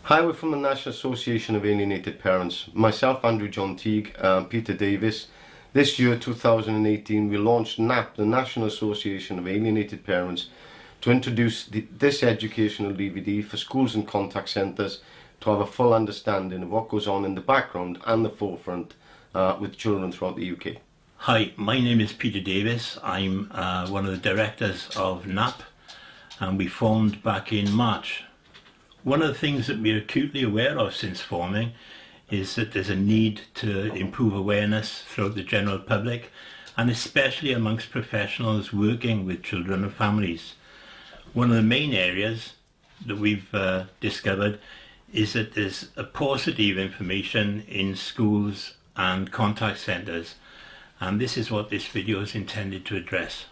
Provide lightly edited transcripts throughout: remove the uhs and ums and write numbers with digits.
Hi, we're from the National Association of Alienated Parents. Myself, Andrew John Teague, Peter Davis. This year, 2018, we launched NAP, the National Association of Alienated Parents, to introduce this educational DVD for schools and contact centres to have a full understanding of what goes on in the background and the forefront with children throughout the UK. Hi, my name is Peter Davis. I'm one of the directors of NAP, and we formed back in March. One of the things that we're acutely aware of since forming is that there's a need to improve awareness throughout the general public, and especially amongst professionals working with children and families. One of the main areas that we've discovered is that there's a paucity of information in schools and contact centres, and this is what this video is intended to address.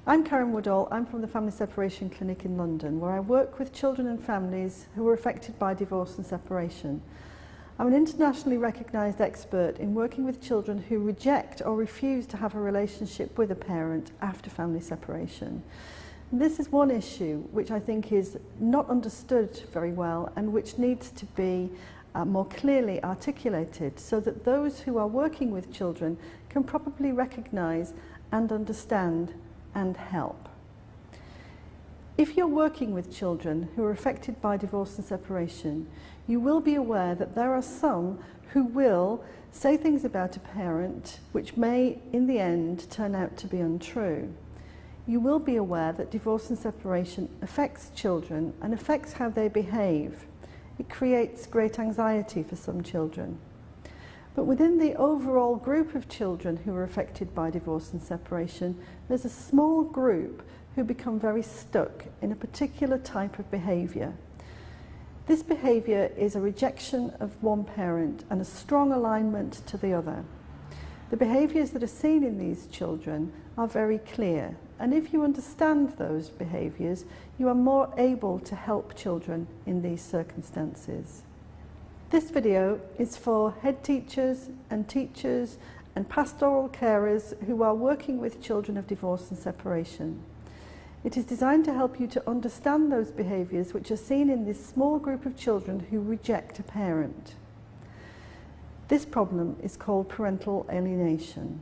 I'm Karen Woodall. I'm from the Family Separation Clinic in London, where I work with children and families who are affected by divorce and separation. I'm an internationally recognised expert in working with children who reject or refuse to have a relationship with a parent after family separation. And this is one issue which I think is not understood very well and which needs to be more clearly articulated so that those who are working with children can properly recognise and understand and help. If you're working with children who are affected by divorce and separation, you will be aware that there are some who will say things about a parent which may, in the end, turn out to be untrue. You will be aware that divorce and separation affects children and affects how they behave. It creates great anxiety for some children. But within the overall group of children who are affected by divorce and separation, there's a small group who become very stuck in a particular type of behaviour. This behaviour is a rejection of one parent and a strong alignment to the other. The behaviours that are seen in these children are very clear, and if you understand those behaviours, you are more able to help children in these circumstances. This video is for head teachers and pastoral carers who are working with children of divorce and separation. It is designed to help you to understand those behaviours which are seen in this small group of children who reject a parent. This problem is called parental alienation.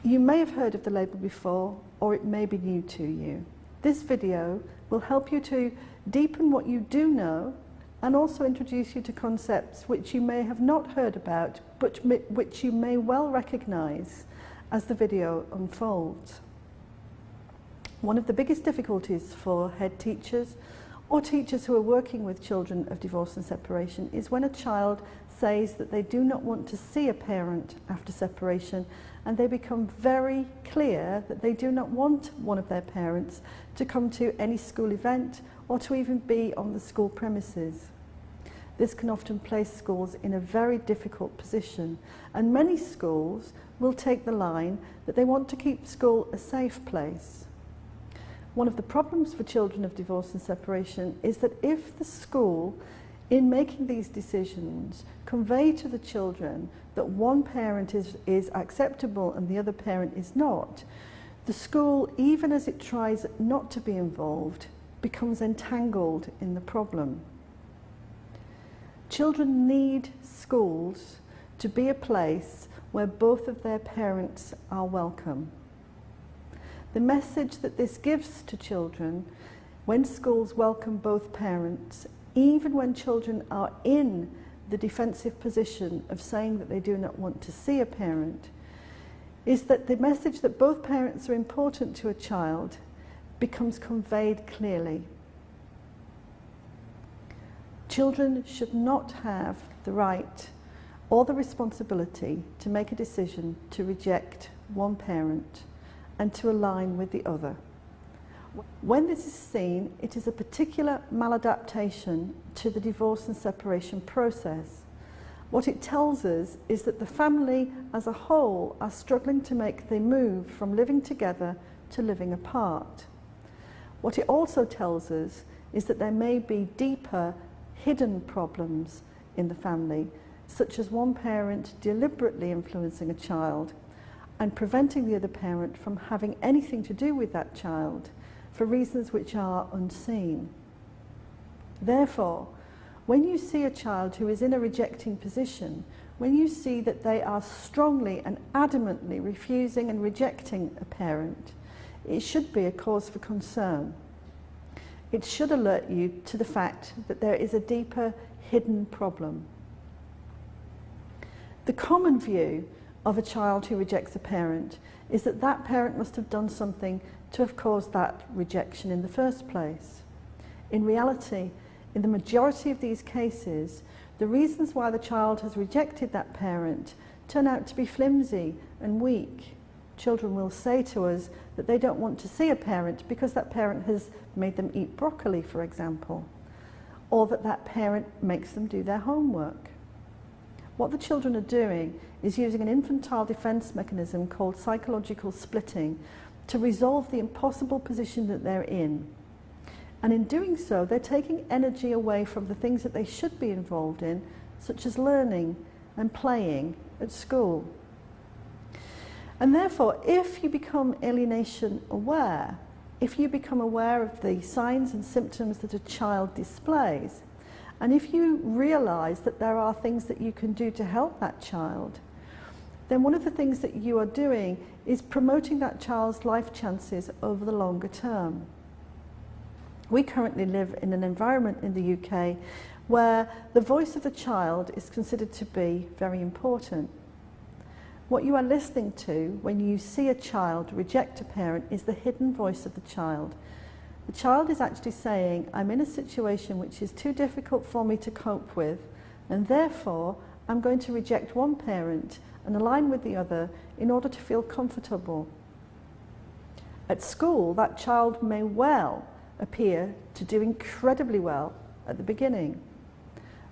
You may have heard of the label before, or it may be new to you. This video will help you to deepen what you do know and also introduce you to concepts which you may have not heard about, but which you may well recognise as the video unfolds. One of the biggest difficulties for head teachers or teachers who are working with children of divorce and separation is when a child says that they do not want to see a parent after separation, and they become very clear that they do not want one of their parents to come to any school event or to even be on the school premises. This can often place schools in a very difficult position, and many schools will take the line that they want to keep school a safe place. One of the problems for children of divorce and separation is that if the school, in making these decisions, convey to the children that one parent is acceptable and the other parent is not, the school, even as it tries not to be involved, becomes entangled in the problem. Children need schools to be a place where both of their parents are welcome. The message that this gives to children when schools welcome both parents, even when children are in the defensive position of saying that they do not want to see a parent, is that the message that both parents are important to a child becomes conveyed clearly. Children should not have the right or the responsibility to make a decision to reject one parent and to align with the other. When this is seen, it is a particular maladaptation to the divorce and separation process. What it tells us is that the family as a whole are struggling to make the move from living together to living apart. What it also tells us is that there may be deeper, hidden problems in the family, such as one parent deliberately influencing a child and preventing the other parent from having anything to do with that child for reasons which are unseen. Therefore, When you see a child who is in a rejecting position, when you see that they are strongly and adamantly refusing and rejecting a parent, it should be a cause for concern. It should alert you to the fact that there is a deeper hidden problem. The common view of a child who rejects a parent is that that parent must have done something to have caused that rejection in the first place. In reality, in the majority of these cases, the reasons why the child has rejected that parent turn out to be flimsy and weak. Children will say to us that they don't want to see a parent because that parent has made them eat broccoli, for example, or that that parent makes them do their homework. What the children are doing is using an infantile defense mechanism called psychological splitting to resolve the impossible position that they're in. And in doing so, they're taking energy away from the things that they should be involved in, such as learning and playing at school. And therefore, if you become alienation aware, if you become aware of the signs and symptoms that a child displays, and if you realise that there are things that you can do to help that child, then one of the things that you are doing is promoting that child's life chances over the longer term. We currently live in an environment in the UK where the voice of the child is considered to be very important. What you are listening to when you see a child reject a parent is the hidden voice of the child. The child is actually saying, I'm in a situation which is too difficult for me to cope with, and therefore I'm going to reject one parent and align with the other in order to feel comfortable. At school, that child may well appear to do incredibly well at the beginning.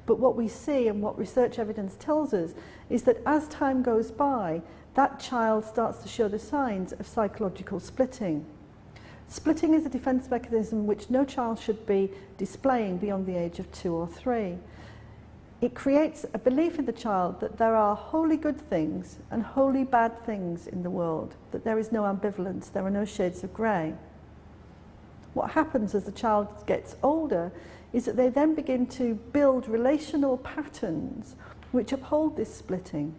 But what we see and what research evidence tells us is that as time goes by, that child starts to show the signs of psychological splitting. Splitting is a defense mechanism which no child should be displaying beyond the age of 2 or 3. It creates a belief in the child that there are wholly good things and wholly bad things in the world, that there is no ambivalence, there are no shades of grey. What happens as the child gets older is that they then begin to build relational patterns which uphold this splitting.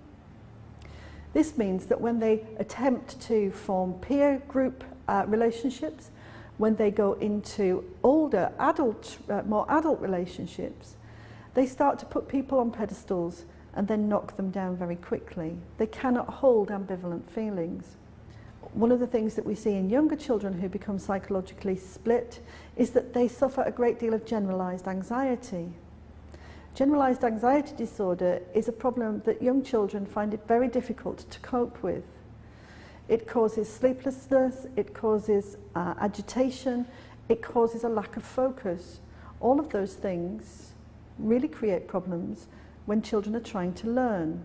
This means that when they attempt to form peer group relationships, when they go into older, more adult relationships, they start to put people on pedestals and then knock them down very quickly. They cannot hold ambivalent feelings. One of the things that we see in younger children who become psychologically split is that they suffer a great deal of generalized anxiety. Generalized anxiety disorder is a problem that young children find it very difficult to cope with. It causes sleeplessness, it causes agitation, it causes a lack of focus. All of those things really create problems when children are trying to learn.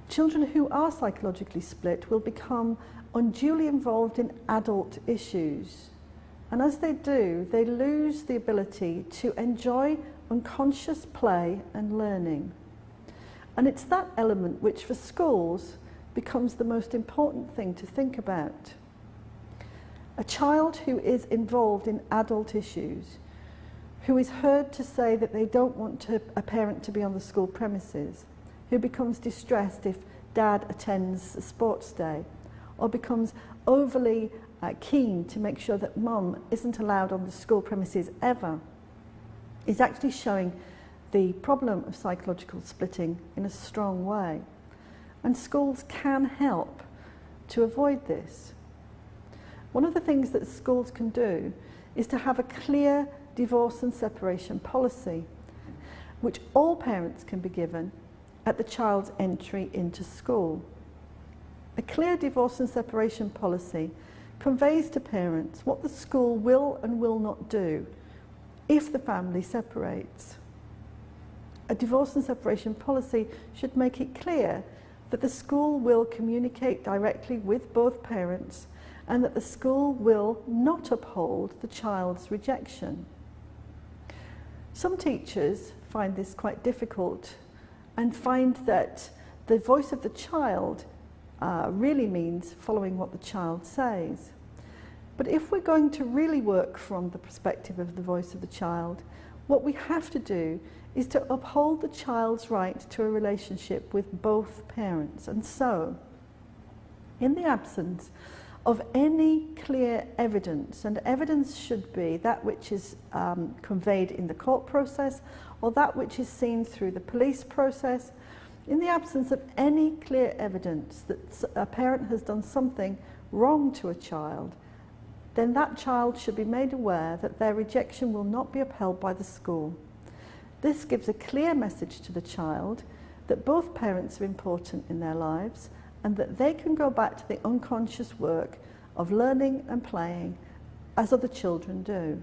Children who are psychologically split will become unduly involved in adult issues. And as they do, they lose the ability to enjoy unconscious play and learning. And it's that element which for schools becomes the most important thing to think about. A child who is involved in adult issues, who is heard to say that they don't want a parent to be on the school premises, who becomes distressed if dad attends a sports day, or becomes overly keen to make sure that mum isn't allowed on the school premises ever, is actually showing the problem of psychological splitting in a strong way. And schools can help to avoid this. One of the things that schools can do is to have a clear divorce and separation policy, which all parents can be given at the child's entry into school. A clear divorce and separation policy conveys to parents what the school will and will not do if the family separates. A divorce and separation policy should make it clear that the school will communicate directly with both parents and that the school will not uphold the child's rejection. Some teachers find this quite difficult and find that the voice of the child really means following what the child says. But if we're going to really work from the perspective of the voice of the child, What we have to do is to uphold the child's right to a relationship with both parents. And so, in the absence of any clear evidence, and evidence should be that which is conveyed in the court process or that which is seen through the police process, in the absence of any clear evidence that a parent has done something wrong to a child, then that child should be made aware that their rejection will not be upheld by the school. This gives a clear message to the child that both parents are important in their lives and that they can go back to the unconscious work of learning and playing as other children do.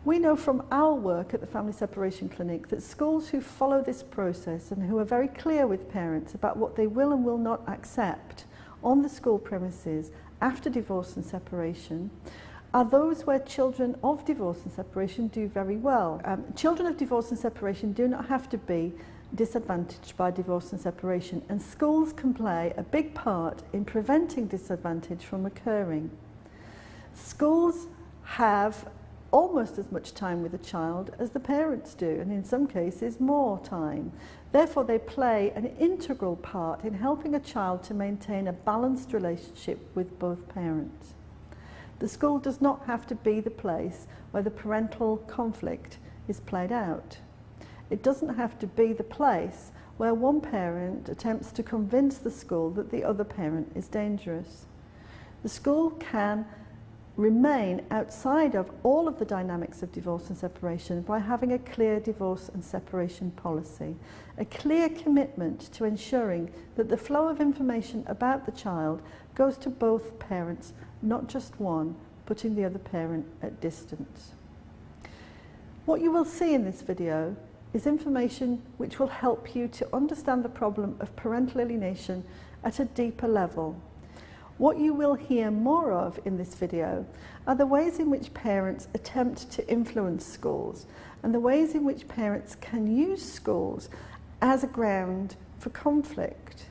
We know from our work at the Family Separation Clinic that schools who follow this process and who are very clear with parents about what they will and will not accept on the school premises after divorce and separation are those where children of divorce and separation do very well. Children of divorce and separation do not have to be disadvantaged by divorce and separation, and schools can play a big part in preventing disadvantage from occurring. Schools have almost as much time with the child as the parents do, and in some cases more time. Therefore, they play an integral part in helping a child to maintain a balanced relationship with both parents. The school does not have to be the place where the parental conflict is played out. It doesn't have to be the place where one parent attempts to convince the school that the other parent is dangerous. The school can remain outside of all of the dynamics of divorce and separation by having a clear divorce and separation policy, a clear commitment to ensuring that the flow of information about the child goes to both parents, not just one, putting the other parent at distance. What you will see in this video is information which will help you to understand the problem of parental alienation at a deeper level. What you will hear more of in this video are the ways in which parents attempt to influence schools and the ways in which parents can use schools as a ground for conflict.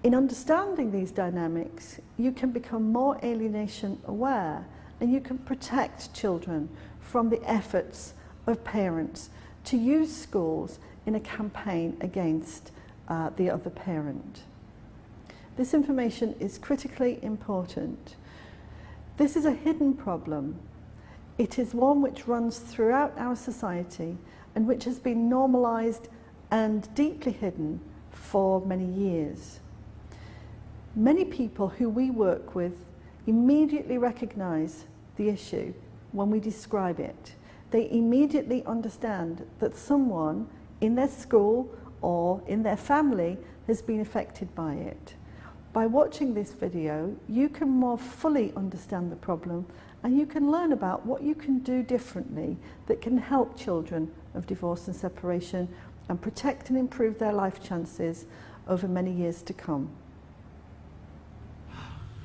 In understanding these dynamics, you can become more alienation aware and you can protect children from the efforts of parents to use schools in a campaign against the other parent. This information is critically important. This is a hidden problem. It is one which runs throughout our society and which has been normalized and deeply hidden for many years. Many people who we work with immediately recognize the issue when we describe it. They immediately understand that someone in their school or in their family has been affected by it. By watching this video, you can more fully understand the problem and you can learn about what you can do differently that can help children of divorce and separation and protect and improve their life chances over many years to come.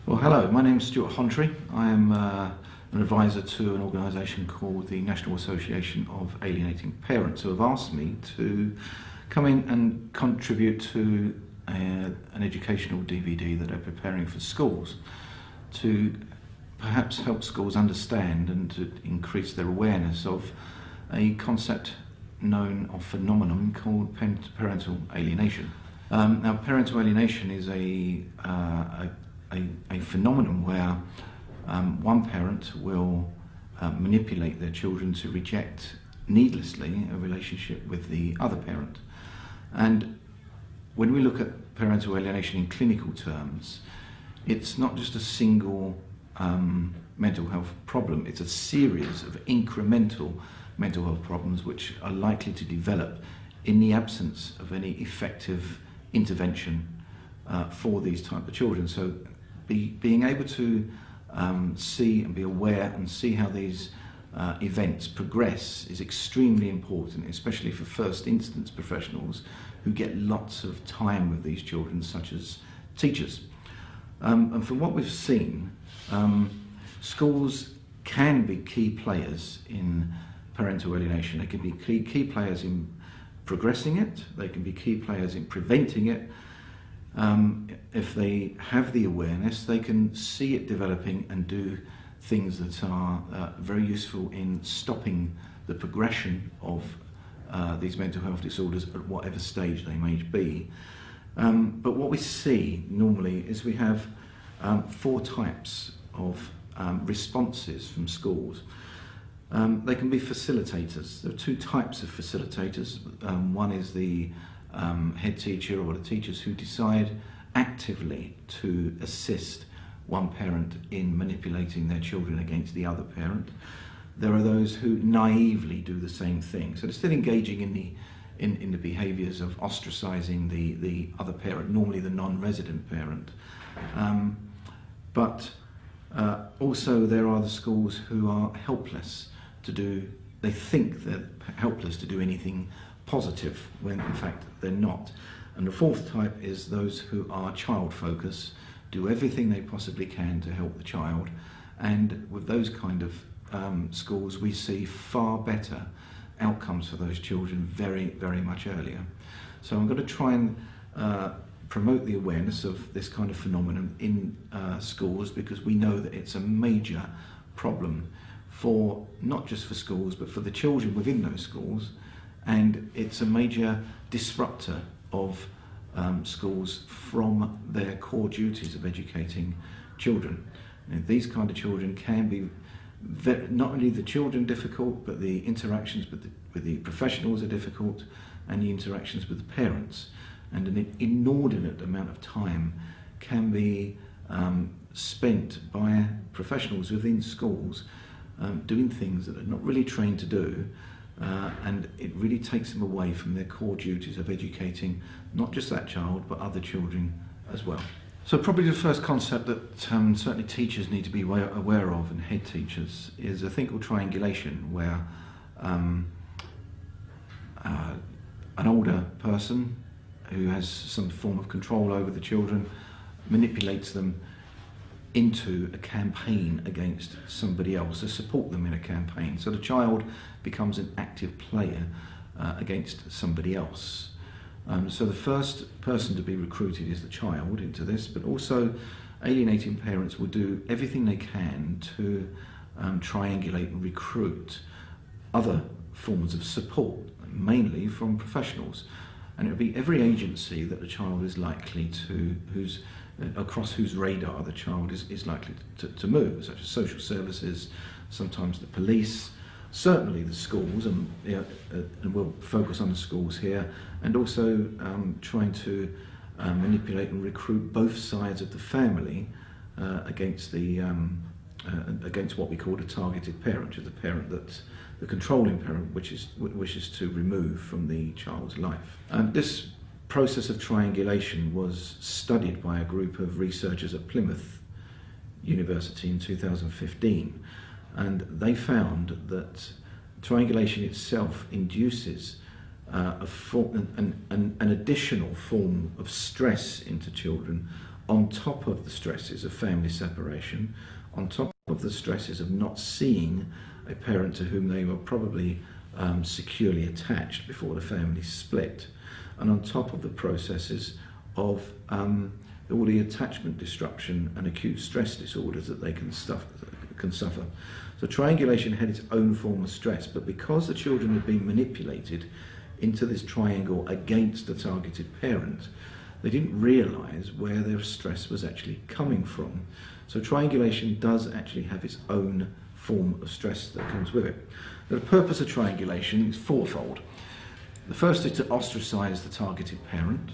Well, hello, my name is Stuart Hontry. I am an advisor to an organisation called the National Association of Alienating Parents, who have asked me to come in and contribute to an educational DVD that they're preparing for schools to perhaps help schools understand and to increase their awareness of a concept known or phenomenon called parental alienation. Now, parental alienation is a phenomenon where one parent will manipulate their children to reject needlessly a relationship with the other parent. And when we look at parental alienation in clinical terms, it's not just a single mental health problem, it's a series of incremental mental health problems which are likely to develop in the absence of any effective intervention for these type of children. So being able to see and be aware and see how these events progress is extremely important, especially for first instance professionals who get lots of time with these children, such as teachers. And from what we've seen, schools can be key players in parental alienation. They can be key players in progressing it, they can be key players in preventing it. If they have the awareness, they can see it developing and do things that are very useful in stopping the progression of these mental health disorders at whatever stage they may be. But what we see normally is we have 4 types of responses from schools. They can be facilitators. There are 2 types of facilitators. One is the head teacher or the teachers who decide actively to assist one parent in manipulating their children against the other parent. There are those who naively do the same thing. So they're still engaging in the behaviours of ostracising the other parent, normally the non-resident parent. But also there are the schools who are helpless to do, they think they're helpless to do anything positive when in fact they're not. And the 4th type is those who are child focused, do everything they possibly can to help the child, and with those kind of schools we see far better outcomes for those children very, very much earlier. So I'm going to try and promote the awareness of this kind of phenomenon in schools, because we know that it's a major problem for not just for schools but for the children within those schools, and it's a major disruptor of schools from their core duties of educating children. And these kind of children can be not only the children difficult, but the interactions with the professionals are difficult, and the interactions with the parents. And an inordinate amount of time can be spent by professionals within schools doing things that they're not really trained to do, and it really takes them away from their core duties of educating not just that child but other children as well. So probably the first concept that certainly teachers need to be aware of, and head teachers, is a thing called triangulation, where an older person who has some form of control over the children manipulates them into a campaign against somebody else, to support them in a campaign. So the child becomes an active player against somebody else. So the first person to be recruited is the child into this, but also alienating parents will do everything they can to triangulate and recruit other forms of support, mainly from professionals. And it will be every agency that the child is likely to, across whose radar the child is likely to move, such as social services, sometimes the police, certainly the schools, and we'll focus on the schools here, and also trying to manipulate and recruit both sides of the family against what we call a targeted parent, which is the parent that the controlling parent wishes to remove from the child's life. And this process of triangulation was studied by a group of researchers at Plymouth University in 2015, and they found that triangulation itself induces an additional form of stress into children, on top of the stresses of family separation, on top of the stresses of not seeing a parent to whom they were probably securely attached before the family split, and on top of the processes of all the attachment disruption and acute stress disorders that they can suffer. So triangulation had its own form of stress, but because the children had been manipulated into this triangle against a targeted parent, they didn't realise where their stress was actually coming from. So triangulation does actually have its own form of stress that comes with it. Now, the purpose of triangulation is fourfold. The first is to ostracise the targeted parent.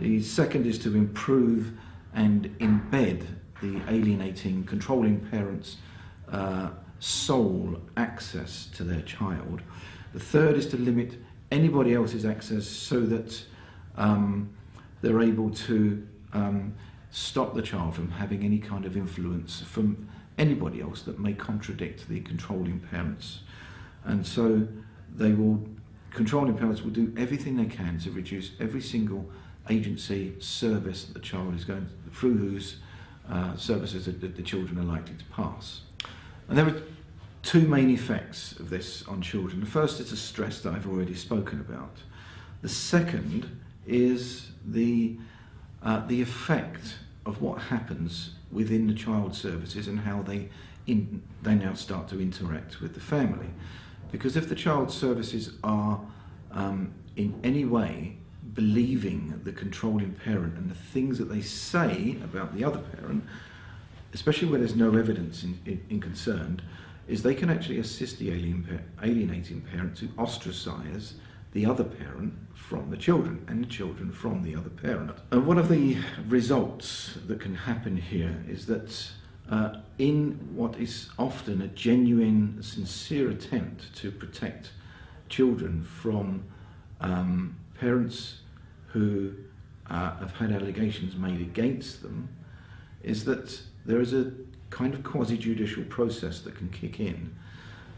The second is to improve and embed the alienating, controlling parent's sole access to their child. The third is to limit anybody else's access so that they're able to stop the child from having any kind of influence from anybody else that may contradict the controlling parents. And so controlling parents will do everything they can to reduce every single agency, service that the child is going through, whose services that the children are likely to pass. And there are two main effects of this on children. The first is the stress that I've already spoken about. The second is the effect of what happens within the child services and how they they now start to interact with the family. Because if the child services are in any way believing the controlling parent and the things that they say about the other parent, especially where there's no evidence in concerned, is they can actually assist the alienating parent to ostracize the other parent from the children and the children from the other parent. And one of the results that can happen here is that in what is often a genuine, sincere attempt to protect children from parents who have had allegations made against them, is that there is a kind of quasi-judicial process that can kick in,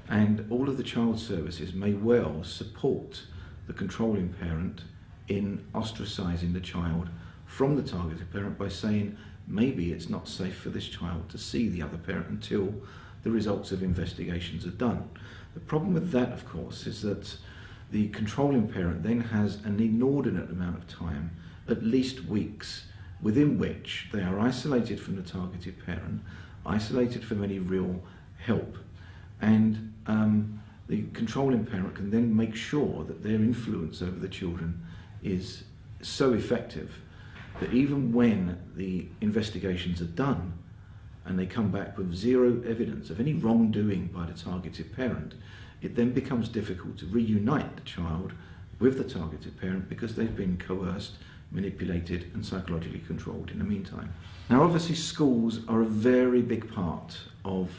and all of the child services may well support the controlling parent in ostracizing the child from the targeted parent by saying maybe it's not safe for this child to see the other parent until the results of investigations are done. The problem with that, of course, is that the controlling parent then has an inordinate amount of time, at least weeks, within which they are isolated from the targeted parent, isolated from any real help, and the controlling parent can then make sure that their influence over the children is so effective that even when the investigations are done and they come back with zero evidence of any wrongdoing by the targeted parent, it then becomes difficult to reunite the child with the targeted parent because they've been coerced, manipulated and psychologically controlled in the meantime. Now obviously schools are a very big part of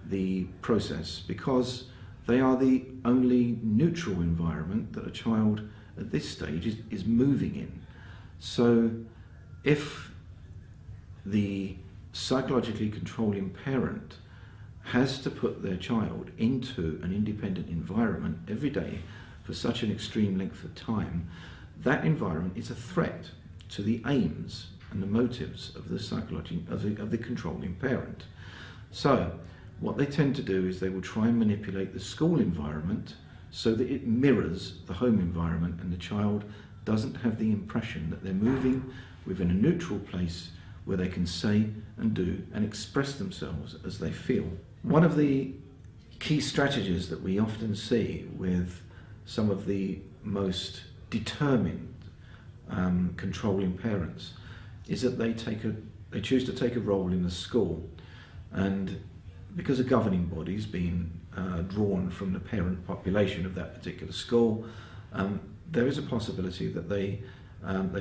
the process because they are the only neutral environment that a child at this stage is moving in. So if the psychologically controlling parent has to put their child into an independent environment every day for such an extreme length of time, that environment is a threat to the aims and the motives of the psychology of the controlling parent. So what they tend to do is they will try and manipulate the school environment so that it mirrors the home environment and the child doesn't have the impression that they're moving within a neutral place where they can say and do and express themselves as they feel. One of the key strategies that we often see with some of the most determined controlling parents is that they choose to take a role in the school, and because a governing body is being drawn from the parent population of that particular school, there is a possibility that they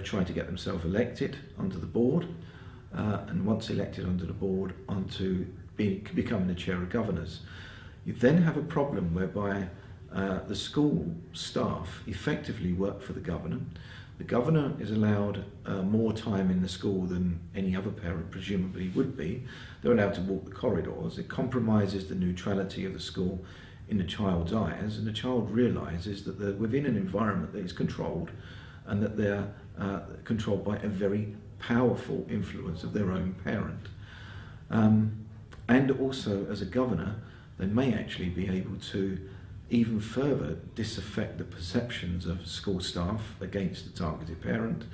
try to get themselves elected onto the board, and once elected onto the board, onto becoming the chair of governors. You then have a problem whereby the school staff effectively work for the governor. The governor is allowed more time in the school than any other parent presumably would be. They're allowed to walk the corridors. It compromises the neutrality of the school in the child's eyes, and the child realises that they're within an environment that is controlled and that they're controlled by a very powerful influence of their own parent. And also, as a governor, they may actually be able to even further disaffect the perceptions of school staff against the targeted parent.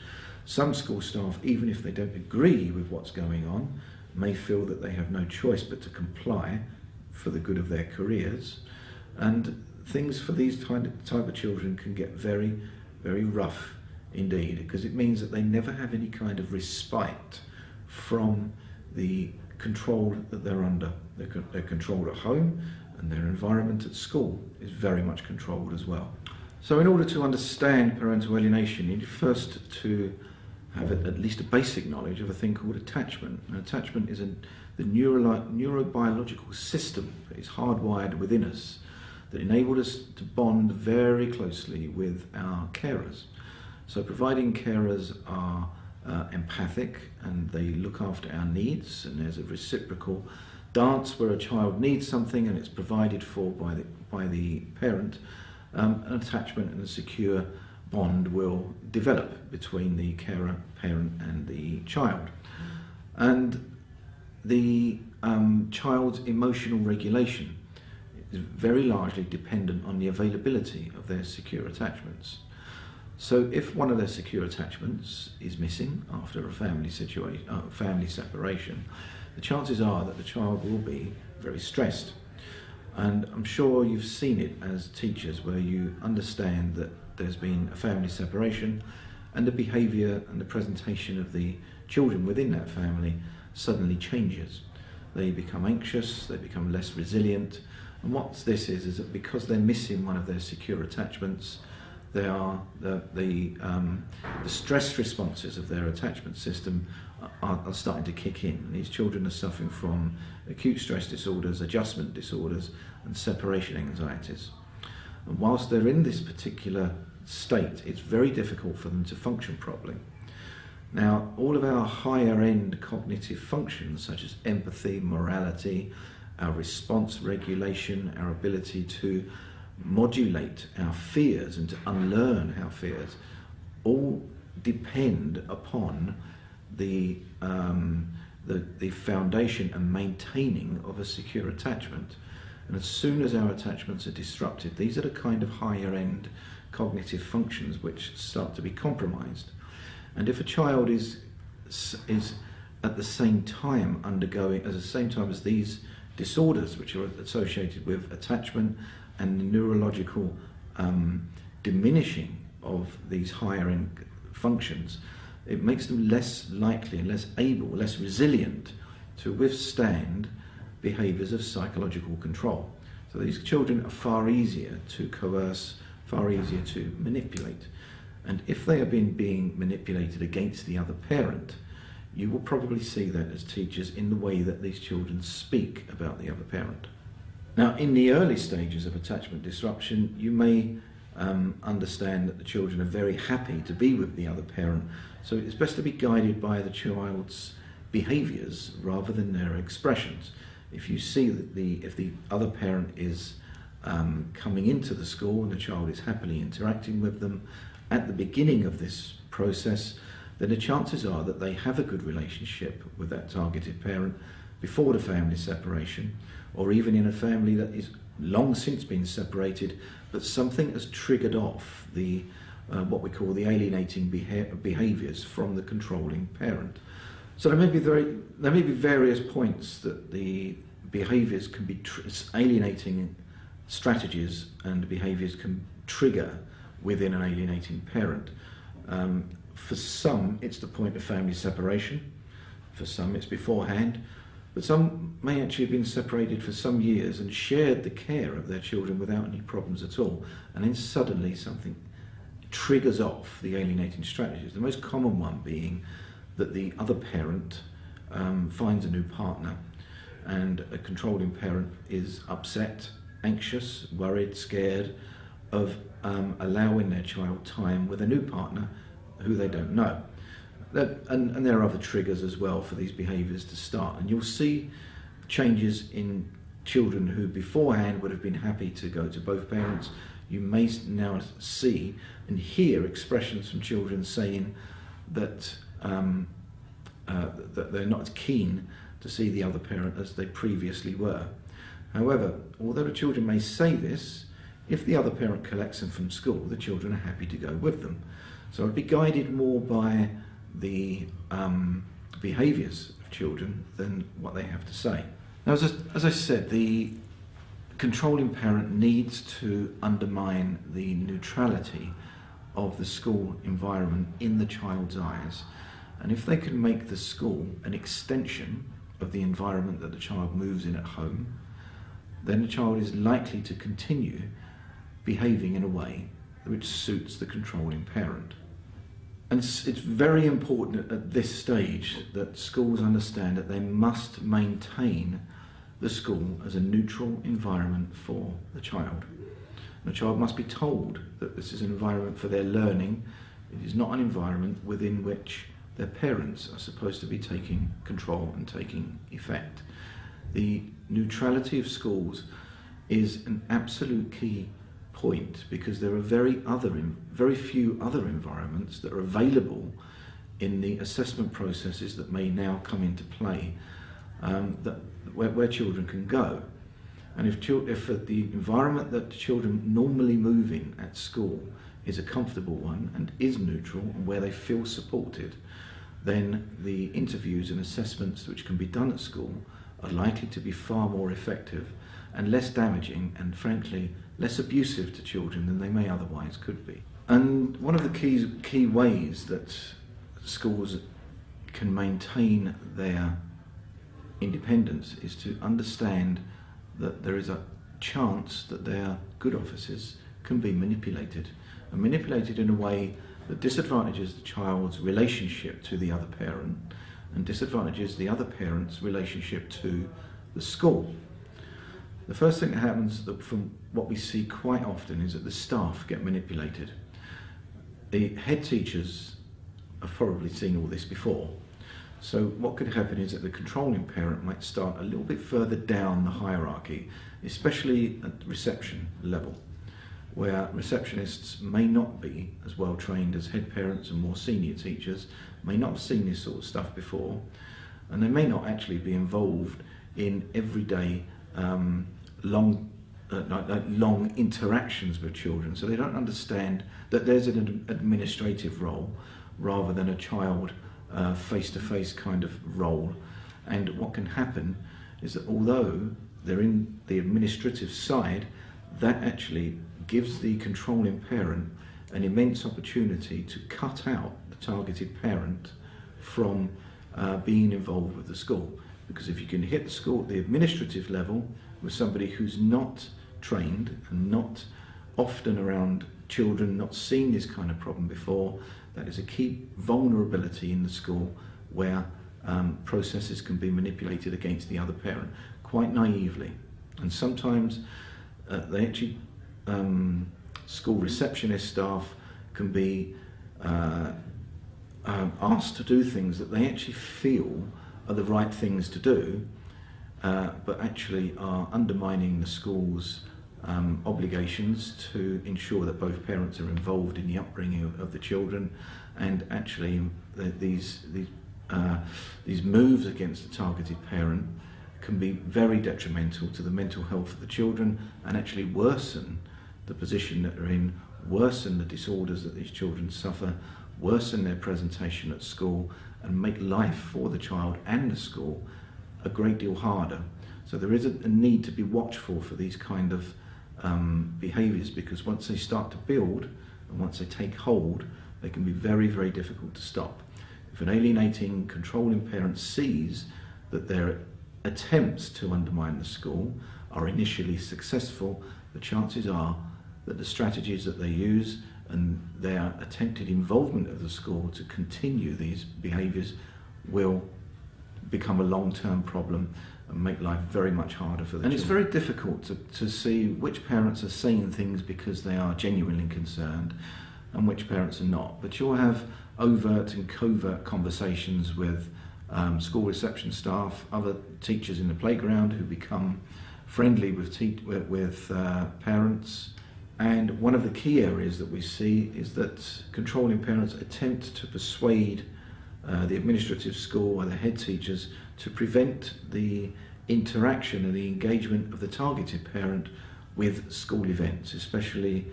Some school staff, even if they don't agree with what's going on, may feel that they have no choice but to comply for the good of their careers. And things for these type of children can get very, very rough indeed, because it means that they never have any kind of respite from the control that they're under. They're controlled at home, and their environment at school is very much controlled as well. So in order to understand parental alienation, you need first to have at least a basic knowledge of a thing called attachment. And attachment is the neurobiological system that is hardwired within us that enabled us to bond very closely with our carers. So providing carers are empathic and they look after our needs, and there's a reciprocal dance where a child needs something and it's provided for by the parent, an attachment and a secure bond will develop between the carer, parent and the child. And the child's emotional regulation is very largely dependent on the availability of their secure attachments. So if one of their secure attachments is missing after a family separation, the chances are that the child will be very stressed. And I'm sure you've seen it as teachers, where you understand that there's been a family separation and the behaviour and the presentation of the children within that family suddenly changes. They become anxious, they become less resilient, and what this is that because they're missing one of their secure attachments, they are the stress responses of their attachment system are starting to kick in. And these children are suffering from acute stress disorders, adjustment disorders, and separation anxieties. And whilst they're in this particular state, it's very difficult for them to function properly. Now, all of our higher end cognitive functions, such as empathy, morality, our response regulation, our ability to modulate our fears and to unlearn our fears, all depend upon the foundation and maintaining of a secure attachment. And as soon as our attachments are disrupted, these are the kind of higher end cognitive functions which start to be compromised. And if a child is at the same time undergoing, at the same time as these disorders which are associated with attachment and the neurological diminishing of these higher end functions, it makes them less likely and less able, less resilient to withstand behaviours of psychological control. So these children are far easier to coerce, far easier to manipulate. And if they are being manipulated against the other parent, you will probably see that as teachers in the way that these children speak about the other parent. Now, in the early stages of attachment disruption, you may understand that the children are very happy to be with the other parent, so it's best to be guided by the child's behaviours rather than their expressions. If you see that if the other parent is coming into the school and the child is happily interacting with them at the beginning of this process, then the chances are that they have a good relationship with that targeted parent before the family separation, or even in a family that is long since been separated, but something has triggered off the what we call the alienating behaviours from the controlling parent. So there may be various points that the behaviours can be alienating strategies and behaviours can trigger within an alienating parent. For some, it's the point of family separation. For some, it's beforehand. But some may actually have been separated for some years and shared the care of their children without any problems at all. And then suddenly something triggers off the alienating strategies. The most common one being that the other parent finds a new partner, and a controlling parent is upset, anxious, worried, scared of allowing their child time with a new partner who they don't know. And there are other triggers as well for these behaviours to start. And you'll see changes in children who beforehand would have been happy to go to both parents. You may now see and hear expressions from children saying that that they're not as keen to see the other parent as they previously were. However, although the children may say this, if the other parent collects them from school, the children are happy to go with them. So I'd be guided more by the behaviours of children than what they have to say. Now, as I said, the controlling parent needs to undermine the neutrality of the school environment in the child's eyes. And if they can make the school an extension of the environment that the child moves in at home, then the child is likely to continue behaving in a way which suits the controlling parent. And it's very important at this stage that schools understand that they must maintain the school as a neutral environment for the child. The child must be told that this is an environment for their learning. It is not an environment within which their parents are supposed to be taking control and taking effect. The neutrality of schools is an absolute key point, because there are very few other environments that are available in the assessment processes that may now come into play, where children can go. And if the environment that children normally move in at school is a comfortable one and is neutral and where they feel supported, then the interviews and assessments which can be done at school are likely to be far more effective and less damaging and frankly less abusive to children than they may otherwise could be. And one of the key ways that schools can maintain their independence is to understand that there is a chance that their good offices can be manipulated, and manipulated in a way that disadvantages the child's relationship to the other parent and disadvantages the other parent's relationship to the school. The first thing that happens, from what we see quite often, is that the staff get manipulated. The head teachers have probably seen all this before. So what could happen is that the controlling parent might start a little bit further down the hierarchy, especially at the reception level, where receptionists may not be as well trained as head parents and more senior teachers, may not have seen this sort of stuff before, and they may not actually be involved in everyday long interactions with children, so they don't understand that there's an administrative role rather than a child face-to-face kind of role. And what can happen is that although they're in the administrative side, that actually gives the controlling parent an immense opportunity to cut out the targeted parent from being involved with the school. Because if you can hit the school at the administrative level with somebody who's not trained and not often around children, not seen this kind of problem before, that is a key vulnerability in the school where processes can be manipulated against the other parent quite naively. And sometimes they actually, school receptionist staff can be asked to do things that they actually feel are the right things to do, but actually are undermining the school's obligations to ensure that both parents are involved in the upbringing of the children. And actually these moves against the targeted parent can be very detrimental to the mental health of the children and actually worsen the position that they're in, worsen the disorders that these children suffer, worsen their presentation at school, and make life for the child and the school a great deal harder. So there is a need to be watchful for these kind of behaviours, because once they start to build and once they take hold, they can be very, very difficult to stop. If an alienating, controlling parent sees that their attempts to undermine the school are initially successful, the chances are that the strategies that they use and their attempted involvement of the school to continue these behaviours will become a long-term problem and make life very much harder for the children. It's very difficult to see which parents are saying things because they are genuinely concerned and which parents are not. But you'll have overt and covert conversations with school reception staff, other teachers in the playground who become friendly with parents. And one of the key areas that we see is that controlling parents attempt to persuade the administrative school or the head teachers to prevent the interaction and the engagement of the targeted parent with school events, especially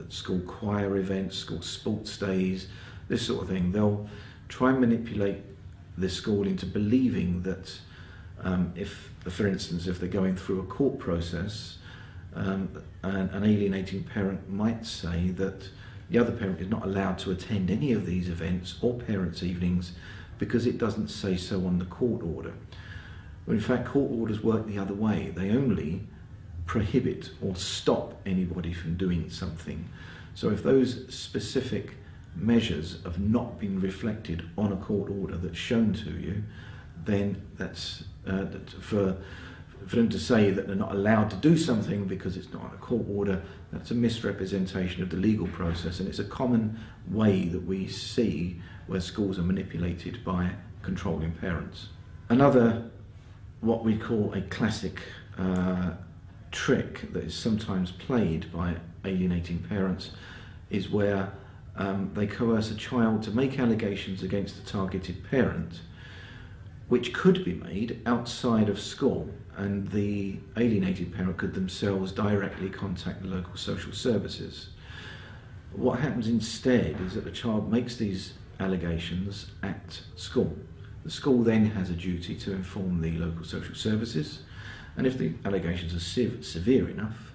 school choir events, school sports days, this sort of thing. They'll try and manipulate the school into believing that for instance, if they're going through a court process, an alienating parent might say that the other parent is not allowed to attend any of these events or parents' evenings because it doesn't say so on the court order. When in fact court orders work the other way. They only prohibit or stop anybody from doing something. So if those specific measures have not been reflected on a court order that's shown to you, then that's for them to say that they're not allowed to do something because it's not a court order, that's a misrepresentation of the legal process, and it's a common way that we see where schools are manipulated by controlling parents. Another, what we call a classic trick that is sometimes played by alienating parents is where they coerce a child to make allegations against the targeted parent which could be made outside of school, and the alienated parent could themselves directly contact the local social services. What happens instead is that the child makes these allegations at school, The school then has a duty to inform the local social services, and if the allegations are severe enough,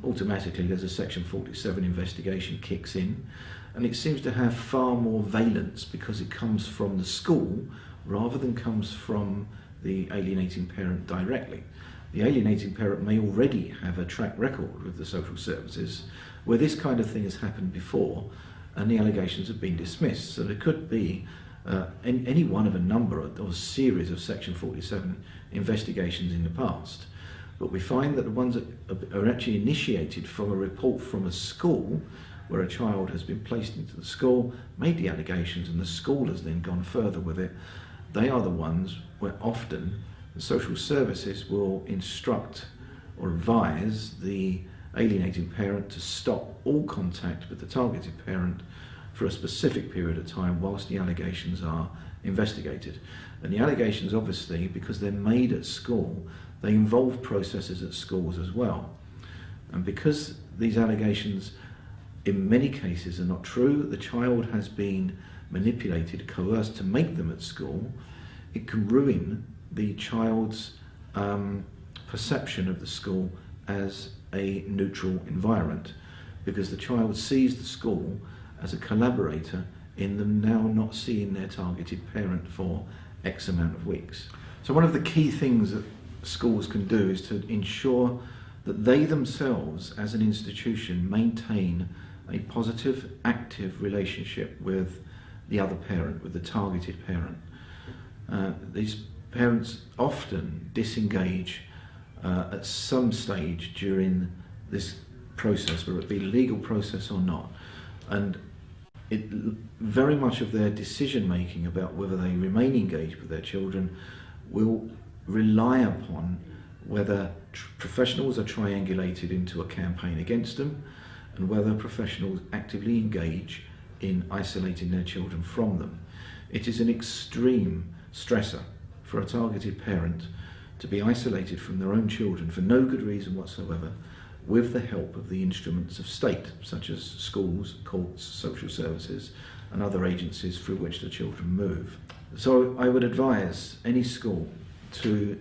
automatically there's a Section 47 investigation kicks in, and it seems to have far more valence because it comes from the school rather than comes from the alienating parent directly. The alienating parent may already have a track record with the social services where this kind of thing has happened before and the allegations have been dismissed. So there could be any one of a number or series of Section 47 investigations in the past. But we find that the ones that are actually initiated from a report from a school where a child has been placed into the school, made the allegations, and the school has then gone further with it, they are the ones where often the social services will instruct or advise the alienating parent to stop all contact with the targeted parent for a specific period of time whilst the allegations are investigated. And the allegations, obviously, because they're made at school, they involve processes at schools as well. And because these allegations in many cases are not true, the child has been manipulated, coerced to make them at school, it can ruin the child's perception of the school as a neutral environment, because the child sees the school as a collaborator in them now not seeing their targeted parent for X amount of weeks. So one of the key things that schools can do is to ensure that they themselves as an institution maintain a positive, active relationship with the other parent, with the targeted parent. These parents often disengage at some stage during this process, whether it be a legal process or not. And very much of their decision making about whether they remain engaged with their children will rely upon whether professionals are triangulated into a campaign against them and whether professionals actively engage in isolating their children from them. It is an extreme stressor for a targeted parent to be isolated from their own children for no good reason whatsoever, with the help of the instruments of state, such as schools, courts, social services, and other agencies through which the children move. So I would advise any school to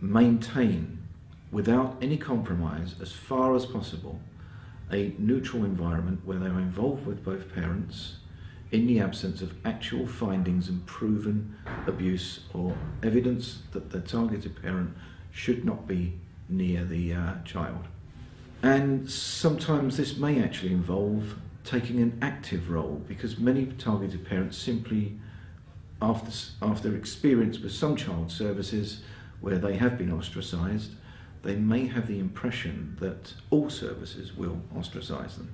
maintain, without any compromise, as far as possible, a neutral environment where they are involved with both parents in the absence of actual findings and proven abuse or evidence that the targeted parent should not be near the child. And sometimes this may actually involve taking an active role, because many targeted parents simply, after experience with some child services where they have been ostracised, they may have the impression that all services will ostracise them.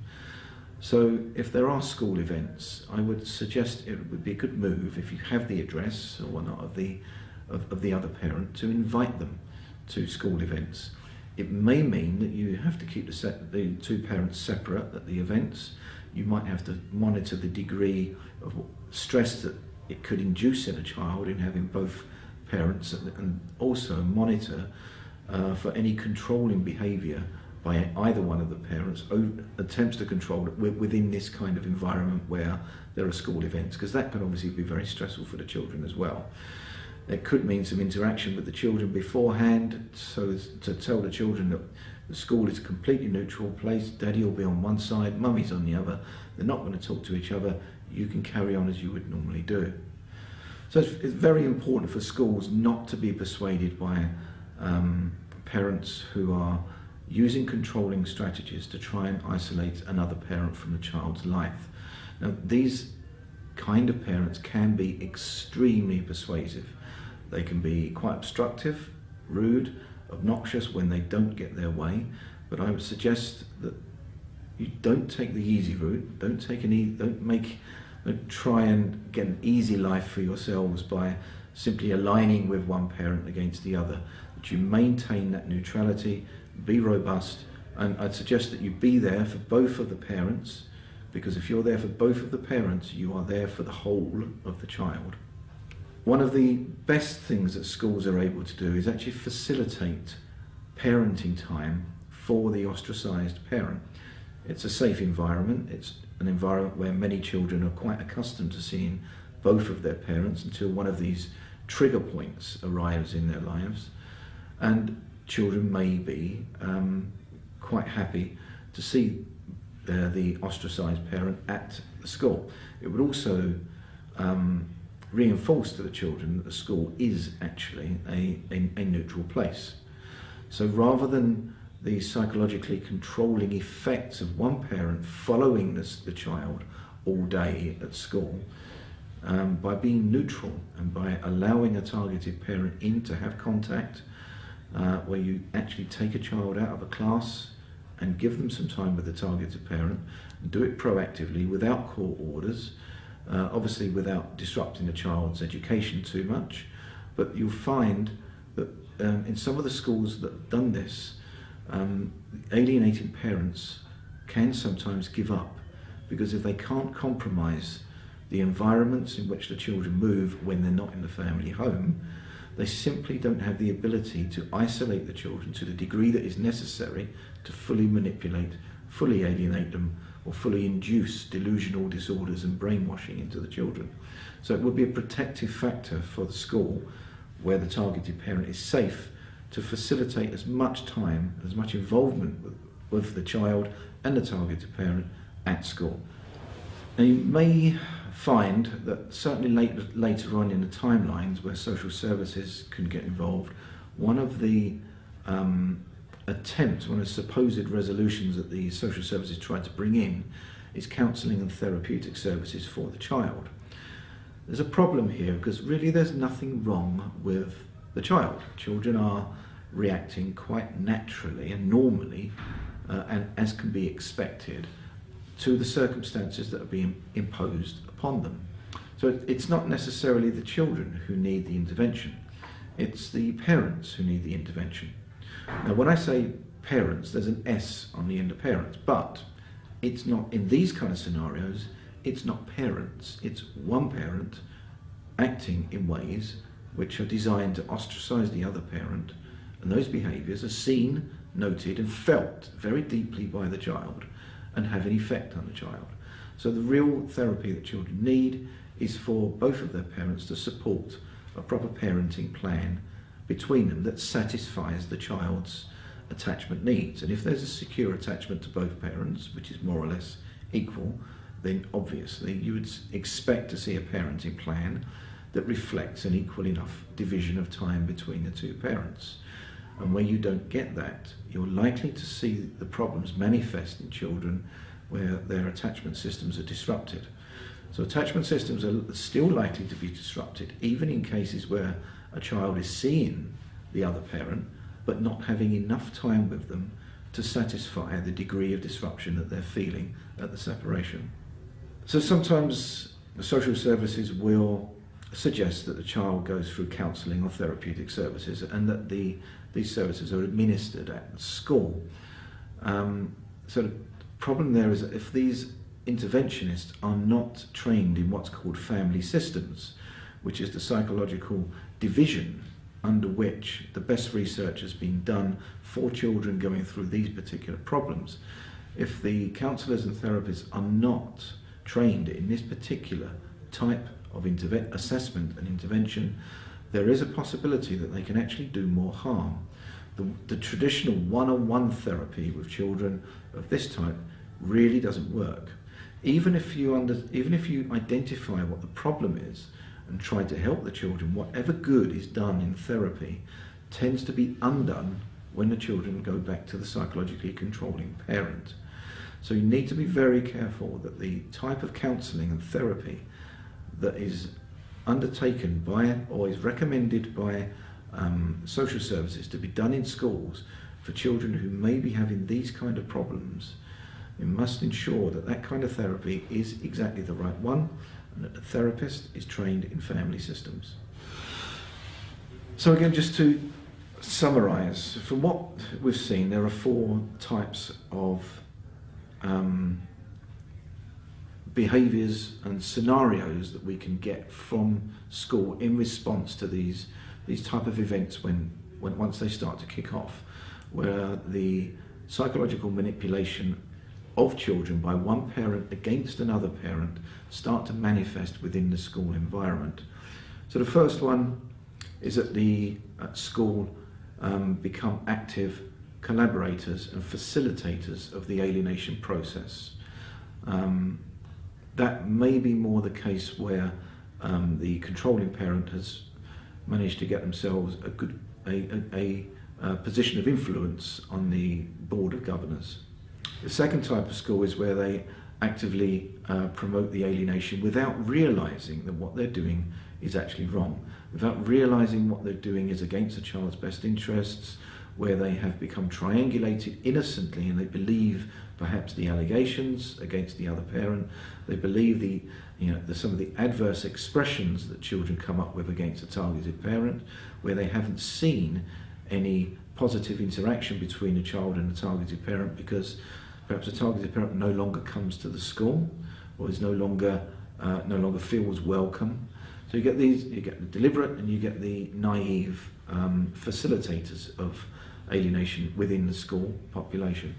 So if there are school events, I would suggest it would be a good move, if you have the address or whatnot of the other parent, to invite them to school events. It may mean that you have to keep the two parents separate at the events. You might have to monitor the degree of stress that it could induce in a child in having both parents, and also monitor for any controlling behaviour by either one of the parents, attempts to control it within this kind of environment where there are school events, because that can obviously be very stressful for the children as well. It could mean some interaction with the children beforehand, so as to tell the children that the school is a completely neutral place, daddy will be on one side, mummy's on the other, they're not going to talk to each other, you can carry on as you would normally do. So it's very important for schools not to be persuaded by parents who are using controlling strategies to try and isolate another parent from the child's life. Now, these kind of parents can be extremely persuasive. They can be quite obstructive, rude, obnoxious when they don't get their way, but I would suggest that you don't take the easy route, don't try and get an easy life for yourselves by simply aligning with one parent against the other, that you maintain that neutrality, be robust, and I'd suggest that you be there for both of the parents, because if you're there for both of the parents, you are there for the whole of the child. One of the best things that schools are able to do is actually facilitate parenting time for the ostracised parent. It's a safe environment, it's an environment where many children are quite accustomed to seeing both of their parents until one of these trigger points arrives in their lives, and children may be quite happy to see the ostracised parent at the school. It would also reinforce to the children that the school is actually a neutral place. So rather than the psychologically controlling effects of one parent following the child all day at school, by being neutral and by allowing a targeted parent in to have contact, where you actually take a child out of a class and give them some time with the targeted parent, and do it proactively without court orders, obviously without disrupting the child's education too much. But you'll find that in some of the schools that have done this, alienated parents can sometimes give up, because if they can't compromise the environments in which the children move when they're not in the family home, they simply don't have the ability to isolate the children to the degree that is necessary to fully manipulate, fully alienate them, or fully induce delusional disorders and brainwashing into the children. So it would be a protective factor for the school, where the targeted parent is safe, to facilitate as much time, as much involvement with the child and the targeted parent at school. Now, you may find that certainly later on in the timelines where social services can get involved, one of the attempts, one of the supposed resolutions that the social services try to bring in, is counselling and therapeutic services for the child. There's a problem here, because really there's nothing wrong with the child. Children are reacting quite naturally and normally, and as can be expected, to the circumstances that are being imposed upon them. So it's not necessarily the children who need the intervention, it's the parents who need the intervention. Now, when I say parents, there's an S on the end of parents, but it's not, in these kind of scenarios, it's not parents, it's one parent acting in ways which are designed to ostracise the other parent, and those behaviours are seen, noted and felt very deeply by the child and have an effect on the child. So the real therapy that children need is for both of their parents to support a proper parenting plan between them that satisfies the child's attachment needs. And if there's a secure attachment to both parents, which is more or less equal, then obviously you would expect to see a parenting plan that reflects an equal enough division of time between the two parents. And where you don't get that, you're likely to see the problems manifest in children where their attachment systems are disrupted. So attachment systems are still likely to be disrupted, even in cases where a child is seeing the other parent, but not having enough time with them to satisfy the degree of disruption that they're feeling at the separation. So sometimes the social services will suggest that the child goes through counselling or therapeutic services, and that these services are administered at school. So the problem there is that if these interventionists are not trained in what's called family systems, which is the psychological division under which the best research has been done for children going through these particular problems, if the counsellors and therapists are not trained in this particular type of assessment and intervention, there is a possibility that they can actually do more harm. The traditional one-on-one therapy with children of this type really doesn't work. Even if you identify what the problem is and try to help the children, whatever good is done in therapy tends to be undone when the children go back to the psychologically controlling parent. So you need to be very careful that the type of counselling and therapy that is undertaken by or is recommended by social services to be done in schools for children who may be having these kind of problems, you must ensure that that kind of therapy is exactly the right one, and that the therapist is trained in family systems. So again, just to summarise, from what we've seen, there are 4 types of behaviours and scenarios that we can get from school in response to these type of events once they start to kick off, where the psychological manipulation of children by one parent against another parent start to manifest within the school environment. So the first one is that the school become active collaborators and facilitators of the alienation process. That may be more the case where the controlling parent has managed to get themselves a position of influence on the board of governors. The second type of school is where they actively promote the alienation without realising that what they're doing is actually wrong, without realising what they're doing is against the child's best interests, where they have become triangulated innocently and they believe perhaps the allegations against the other parent, they believe some of the adverse expressions that children come up with against a targeted parent, where they haven't seen any positive interaction between a child and a targeted parent because perhaps a targeted parent no longer comes to the school or is no longer feels welcome. So you get the deliberate and you get the naive facilitators of alienation within the school population.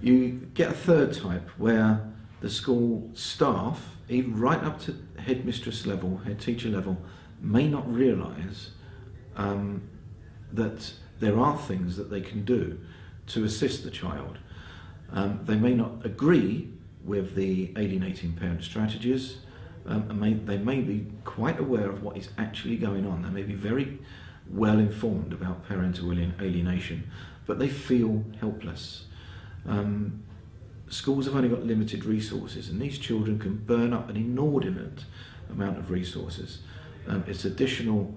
You get a third type where the school staff, even right up to headmistress level, head teacher level, may not realise that there are things that they can do to assist the child. They may not agree with the alienating parent strategies, and they may be quite aware of what is actually going on. They may be very well informed about parental alienation, but they feel helpless. Schools have only got limited resources, and these children can burn up an inordinate amount of resources. It's additional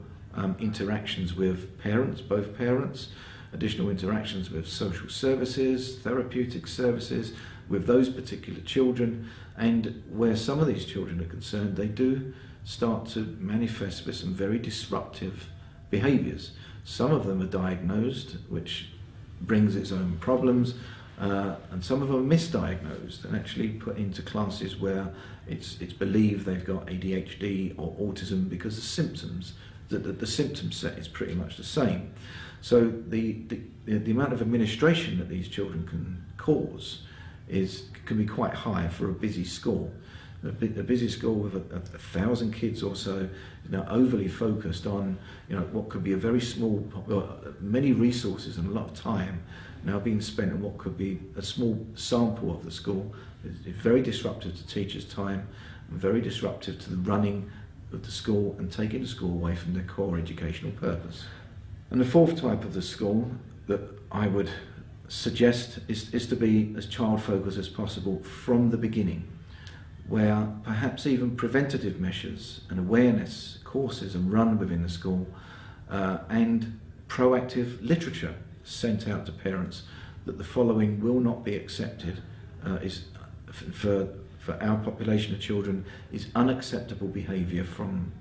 interactions with parents, both parents, additional interactions with social services, therapeutic services, with those particular children, and where some of these children are concerned, they do start to manifest with some very disruptive behaviours. Some of them are diagnosed, which brings its own problems, and some of them are misdiagnosed and actually put into classes where it's believed they've got ADHD or autism because the symptom set is pretty much the same. So the amount of administration that these children can cause can be quite high for a busy school. A busy school with 1,000 kids or so is now overly focused on what could be a very small, many resources and a lot of time now being spent on what could be a small sample of the school. It's very disruptive to teachers' time and very disruptive to the running of the school and taking the school away from their core educational purpose. And the fourth type of the school that I would suggest is to be as child-focused as possible from the beginning, where perhaps even preventative measures and awareness courses are run within the school and proactive literature sent out to parents that the following will not be accepted for our population of children is unacceptable behaviour from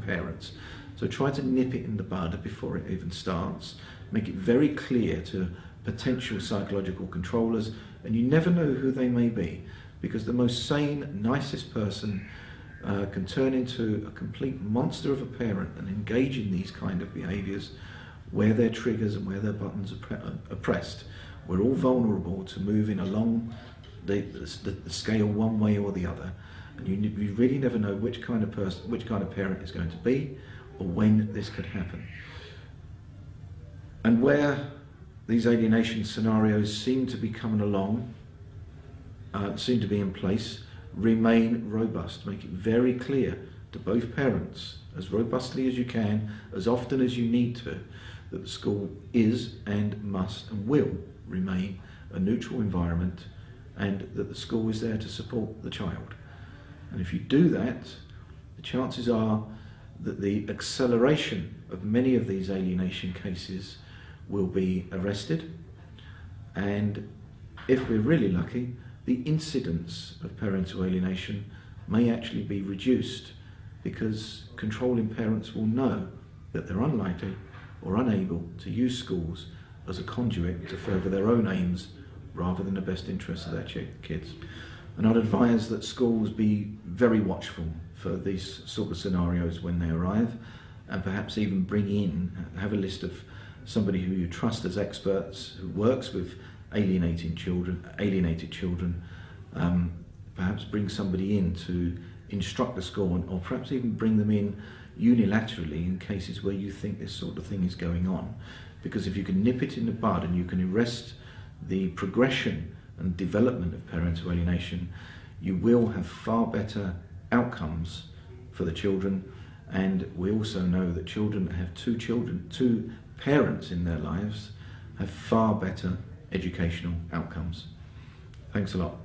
parents. So try to nip it in the bud before it even starts. Make it very clear to potential psychological controllers, and you never know who they may be, because the most sane, nicest person can turn into a complete monster of a parent and engage in these kind of behaviours where their triggers and where their buttons are pressed. We're all vulnerable to moving along the scale one way or the other, and you really never know which kind of parent is going to be or when this could happen. And where these alienation scenarios seem to be coming along, seem to be in place, remain robust. Make it very clear to both parents, as robustly as you can, as often as you need to, that the school is and must and will remain a neutral environment, and that the school is there to support the child. And if you do that, the chances are that the acceleration of many of these alienation cases will be arrested, and if we're really lucky, the incidence of parental alienation may actually be reduced, because controlling parents will know that they're unlikely or unable to use schools as a conduit to further their own aims rather than the best interests of their kids. And I'd advise that schools be very watchful for these sort of scenarios when they arrive, and perhaps even have a list of somebody who you trust as experts, who works with alienated children, perhaps bring somebody in to instruct the school, or perhaps even bring them in unilaterally in cases where you think this sort of thing is going on. Because if you can nip it in the bud and you can arrest the progression and development of parental alienation, you will have far better outcomes for the children. And we also know that children that have two parents in their lives, have far better educational outcomes. Thanks a lot.